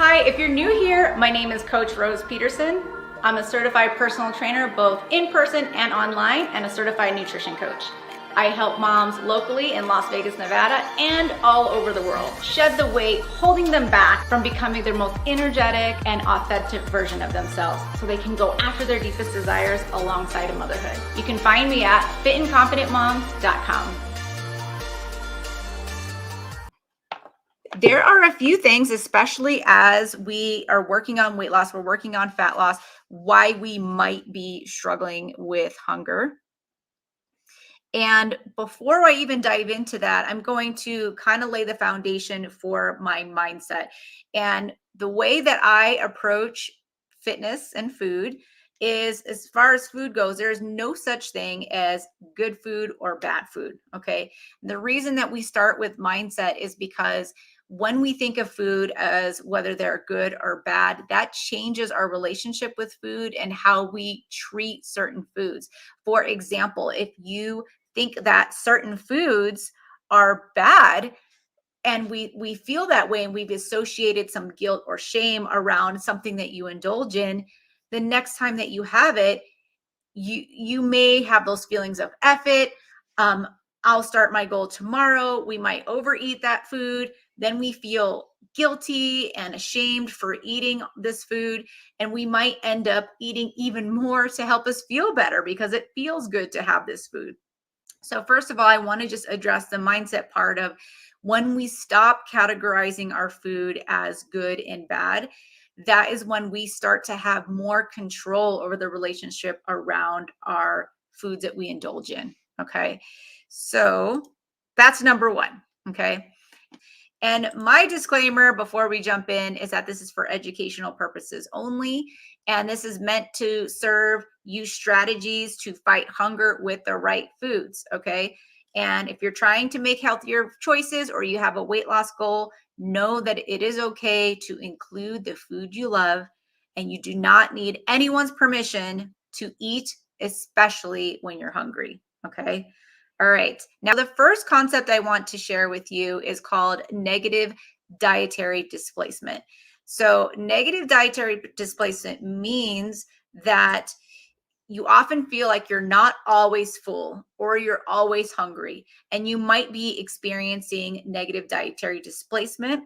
Hi, if you're new here, my name is Coach Rose Peterson. I'm a certified personal trainer, both in person and online, and a certified nutrition coach. I help moms locally in Las Vegas, Nevada, and all over the world shed the weight holding them back from becoming their most energetic and authentic version of themselves so they can go after their deepest desires alongside of motherhood. You can find me at fitandconfidentmoms.com. There are a few things, especially as we are working on weight loss, we're working on fat loss, why we might be struggling with hunger. And before I even dive into that, I'm going to kind of lay the foundation for my mindset. And the way that I approach fitness and food is, as far as food goes, there's no such thing as good food or bad food. Okay. The reason that we start with mindset is because when we think of food as whether they're good or bad, that changes our relationship with food and how we treat certain foods. For example, if you think that certain foods are bad and we feel that way and we've associated some guilt or shame around something that you indulge in, the next time that you have it, you may have those feelings of effort. I'll start my goal tomorrow. We might overeat that food. Then we feel guilty and ashamed for eating this food. And we might end up eating even more to help us feel better because it feels good to have this food. So first of all, I want to just address the mindset part of when we stop categorizing our food as good and bad, that is when we start to have more control over the relationship around our foods that we indulge in. Okay. So that's number one. Okay. And my disclaimer before we jump in is that this is for educational purposes only. And this is meant to serve you strategies to fight hunger with the right foods. Okay. And if you're trying to make healthier choices or you have a weight loss goal, know that it is okay to include the food you love. And you do not need anyone's permission to eat, especially when you're hungry. Okay. All right. Now, the first concept I want to share with you is called negative dietary displacement. So, negative dietary displacement means that you often feel like you're not always full or you're always hungry, and you might be experiencing negative dietary displacement.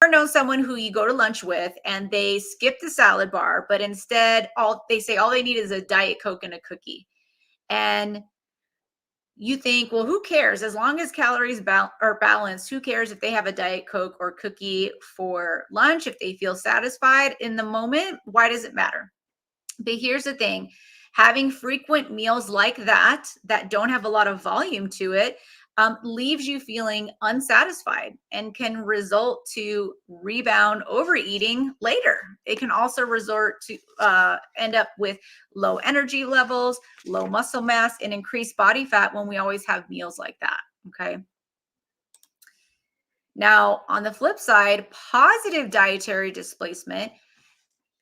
Or know someone who you go to lunch with and they skip the salad bar, but instead all they need is a Diet Coke and a cookie. And you think, well, who cares? As long as calories are balanced, who cares if they have a Diet Coke or cookie for lunch? If they feel satisfied in the moment, why does it matter? But here's the thing, having frequent meals like that don't have a lot of volume to it, leaves you feeling unsatisfied and can result to rebound overeating later. It can also resort to end up with low energy levels, low muscle mass, and increased body fat when we always have meals like that. Okay. Now, on the flip side, positive dietary displacement.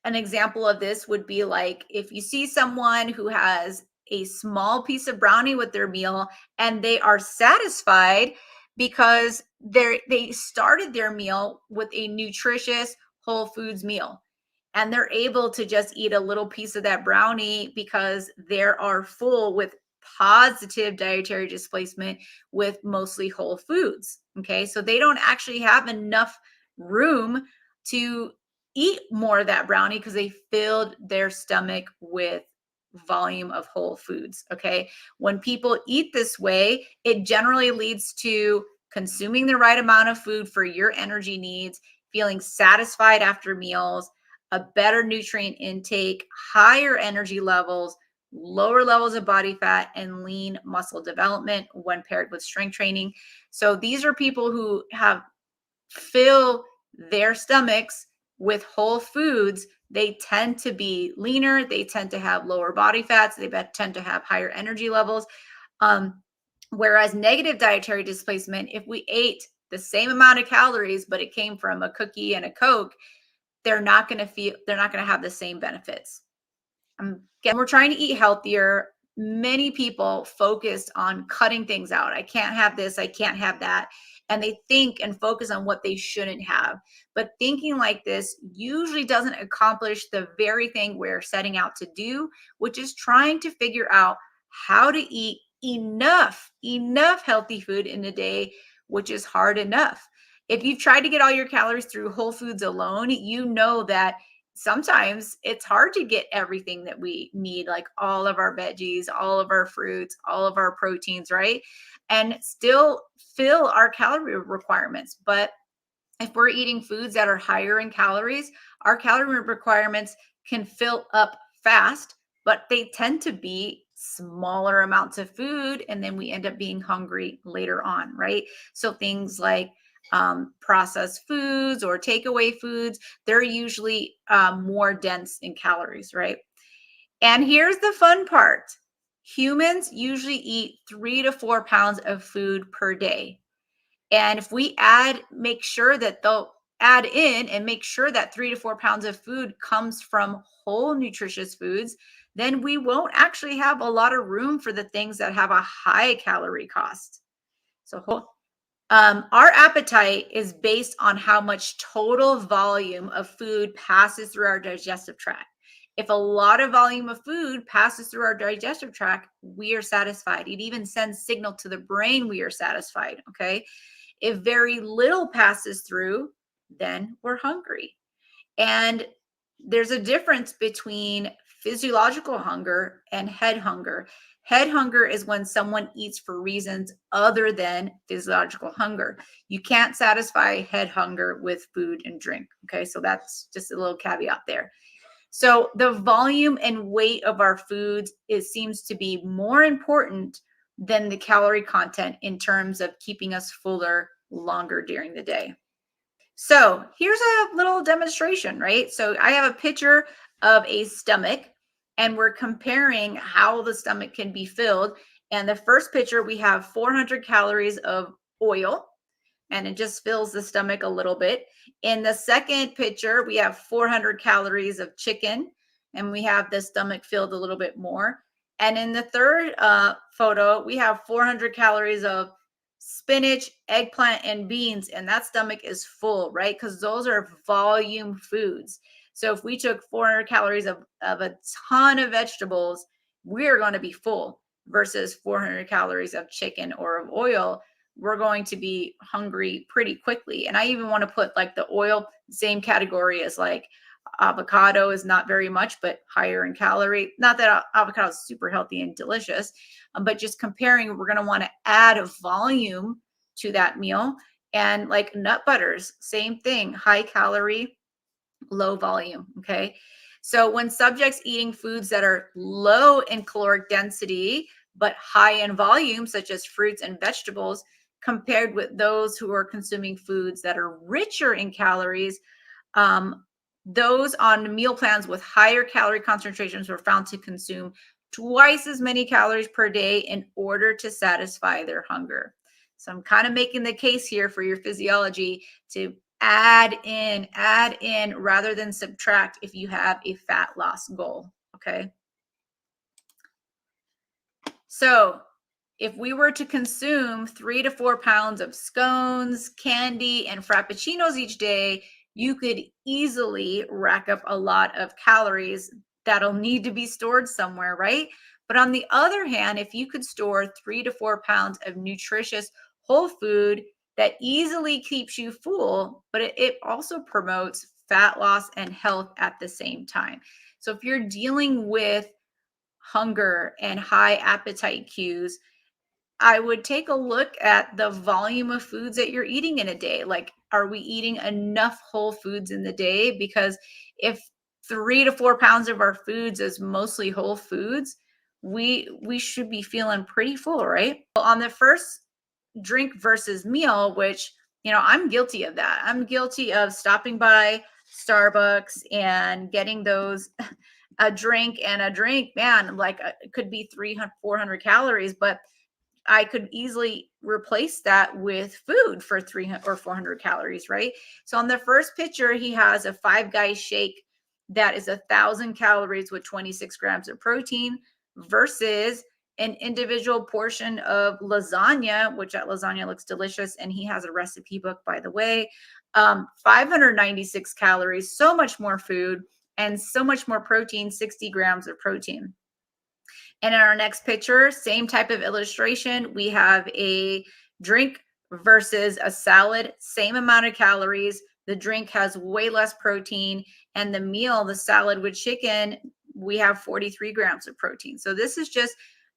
An example of this would be like if you see someone who has a small piece of brownie with their meal and they are satisfied because they started their meal with a nutritious whole foods meal, and they're able to just eat a little piece of that brownie because they are full with positive dietary displacement with mostly whole foods. Okay, so they don't actually have enough room to eat more of that brownie because they filled their stomach with volume of whole foods. Okay. When people eat this way, it generally leads to consuming the right amount of food for your energy needs, feeling satisfied after meals, a better nutrient intake, higher energy levels, lower levels of body fat, and lean muscle development when paired with strength training. So these are people who have fill their stomachs with whole foods. They tend to be leaner. They tend to have lower body fats. They tend to have higher energy levels. Whereas negative dietary displacement, if we ate the same amount of calories, but it came from a cookie and a Coke, they're not going to have the same benefits. Again, we're trying to eat healthier. Many people focused on cutting things out. I can't have this. I can't have that. and they think and focus on what they shouldn't have. But thinking like this usually doesn't accomplish the very thing we're setting out to do, which is trying to figure out how to eat enough healthy food in a day, which is hard enough. If you've tried to get all your calories through whole foods alone, you know that sometimes it's hard to get everything that we need, like all of our veggies, all of our fruits, all of our proteins, right? And still fill our calorie requirements. But if we're eating foods that are higher in calories, our calorie requirements can fill up fast, but they tend to be smaller amounts of food. And then we end up being hungry later on, right? So things like processed foods or takeaway foods, they're usually more dense in calories, right? And here's the fun part: humans usually eat 3 to 4 pounds of food per day. And if we make sure that they'll add in and make sure that 3 to 4 pounds of food comes from whole nutritious foods, then we won't actually have a lot of room for the things that have a high calorie cost. So our appetite is based on how much total volume of food passes through our digestive tract. If a lot of volume of food passes through our digestive tract, we are satisfied. It even sends signal to the brain we are satisfied. Okay. If very little passes through, then we're hungry. And there's a difference between physiological hunger and head hunger. Head hunger is when someone eats for reasons other than physiological hunger. You can't satisfy head hunger with food and drink. Okay, so that's just a little caveat there. So the volume and weight of our foods seems to be more important than the calorie content in terms of keeping us fuller longer during the day. So here's a little demonstration, right? So I have a picture of a stomach, and we're comparing how the stomach can be filled. And the first picture, we have 400 calories of oil, and it just fills the stomach a little bit. In the second picture, we have 400 calories of chicken, and we have the stomach filled a little bit more. And in the third photo, we have 400 calories of spinach, eggplant, and beans, and that stomach is full, right? Because those are volume foods. So if we took 400 calories of a ton of vegetables, we're going to be full versus 400 calories of chicken or of oil. We're going to be hungry pretty quickly. And I even want to put like the oil, same category as like avocado is not very much, but higher in calorie. Not that avocado is super healthy and delicious, but just comparing, we're going to want to add volume to that meal. And like nut butters, same thing, high calorie, low volume. Okay. So when subjects eating foods that are low in caloric density, but high in volume, such as fruits and vegetables, compared with those who are consuming foods that are richer in calories, those on meal plans with higher calorie concentrations were found to consume twice as many calories per day in order to satisfy their hunger. So I'm kind of making the case here for your physiology to add in rather than subtract if you have a fat loss goal. Okay. So if we were to consume 3 to 4 pounds of scones, candy, and frappuccinos each day, you could easily rack up a lot of calories that'll need to be stored somewhere, right? But on the other hand, if you could store 3 to 4 pounds of nutritious whole food that easily keeps you full, but it also promotes fat loss and health at the same time. So if you're dealing with hunger and high appetite cues, I would take a look at the volume of foods that you're eating in a day. Like, are we eating enough whole foods in the day? Because if 3 to 4 pounds of our foods is mostly whole foods, we should be feeling pretty full, right? Well, on the first drink versus meal, which, I'm guilty of that. I'm guilty of stopping by Starbucks and getting those a drink, man, like it could be 300, 400 calories, but I could easily replace that with food for 300 or 400 calories, right? So on the first picture, he has a Five Guys shake that is 1,000 calories with 26 grams of protein versus an individual portion of lasagna, which that lasagna looks delicious, and he has a recipe book, by the way. 596 calories, so much more food and so much more protein, 60 grams of protein. And in our next picture, same type of illustration, we have a drink versus a salad, same amount of calories. The drink has way less protein, and the meal, the salad with chicken, we have 43 grams of protein. So this is just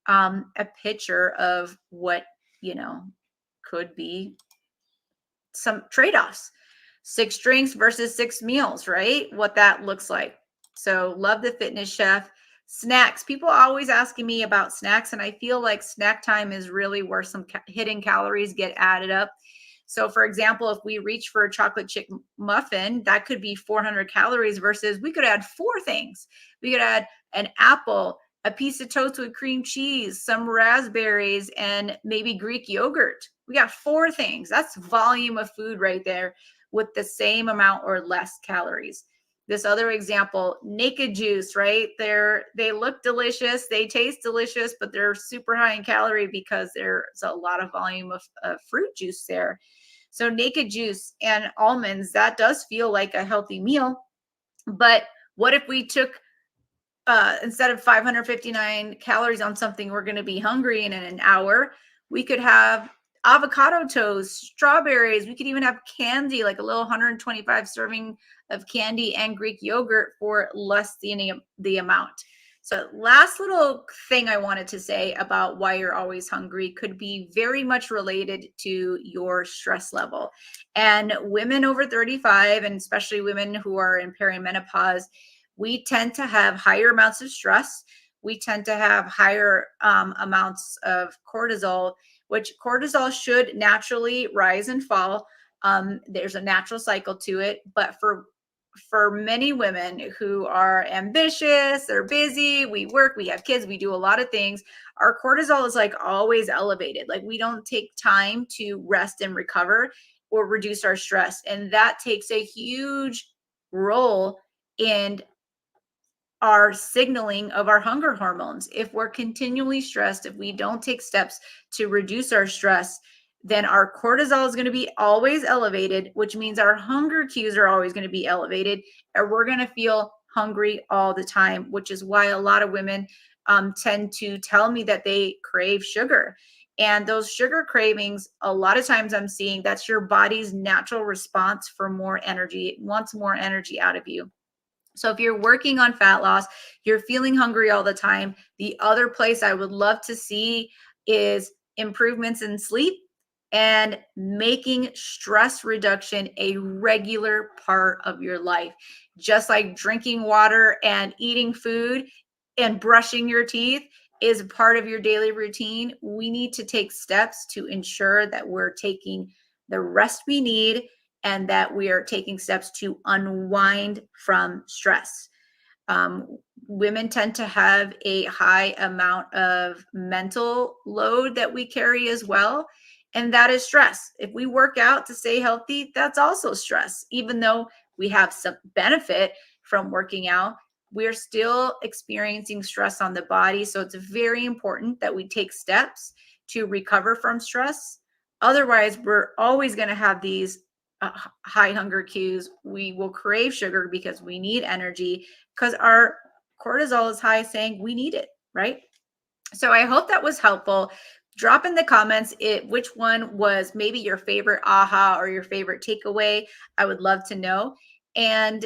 a picture of what, you know, could be some trade-offs. 6 drinks versus 6 meals, right? What that looks like. So love the fitness chef. Snacks. People are always asking me about snacks, and I feel like snack time is really where some hidden calories get added up. So for example, if we reach for a chocolate chip muffin, that could be 400 calories versus we could add 4 things. We could add an apple, a piece of toast with cream cheese, some raspberries, and maybe Greek yogurt. We got 4 things. That's volume of food right there with the same amount or less calories. This other example, naked juice, right? They look delicious, they taste delicious, but they're super high in calorie because there's a lot of volume of fruit juice there. So naked juice and almonds, that does feel like a healthy meal. But what if we took instead of 559 calories on something we're going to be hungry in an hour, we could have avocado toast, strawberries. We could even have candy, like a little 125 serving of candy and Greek yogurt for less than the amount. So last little thing I wanted to say about why you're always hungry could be very much related to your stress level. And women over 35, and especially women who are in perimenopause, we tend to have higher amounts of stress. We tend to have higher amounts of cortisol, which cortisol should naturally rise and fall. There's a natural cycle to it, but for many women who are ambitious, they're busy, we work, we have kids, we do a lot of things, our cortisol is like always elevated. Like we don't take time to rest and recover or reduce our stress. And that takes a huge role in our signaling of our hunger hormones. If we're continually stressed, if we don't take steps to reduce our stress, then our cortisol is going to be always elevated, which means our hunger cues are always going to be elevated, and we're going to feel hungry all the time, which is why a lot of women tend to tell me that they crave sugar. And those sugar cravings, a lot of times I'm seeing that's your body's natural response for more energy. It wants more energy out of you. So if you're working on fat loss, you're feeling hungry all the time, the other place I would love to see is improvements in sleep and making stress reduction a regular part of your life. Just like drinking water and eating food and brushing your teeth is part of your daily routine, we need to take steps to ensure that we're taking the rest we need and that we are taking steps to unwind from stress. Women tend to have a high amount of mental load that we carry as well, and that is stress. If we work out to stay healthy, that's also stress. Even though we have some benefit from working out, we're still experiencing stress on the body. So it's very important that we take steps to recover from stress. Otherwise, we're always going to have these high hunger cues. We will crave sugar because we need energy because our cortisol is high, saying we need it, right? So I hope that was helpful. Drop in the comments which one was maybe your favorite aha or your favorite takeaway. I would love to know. And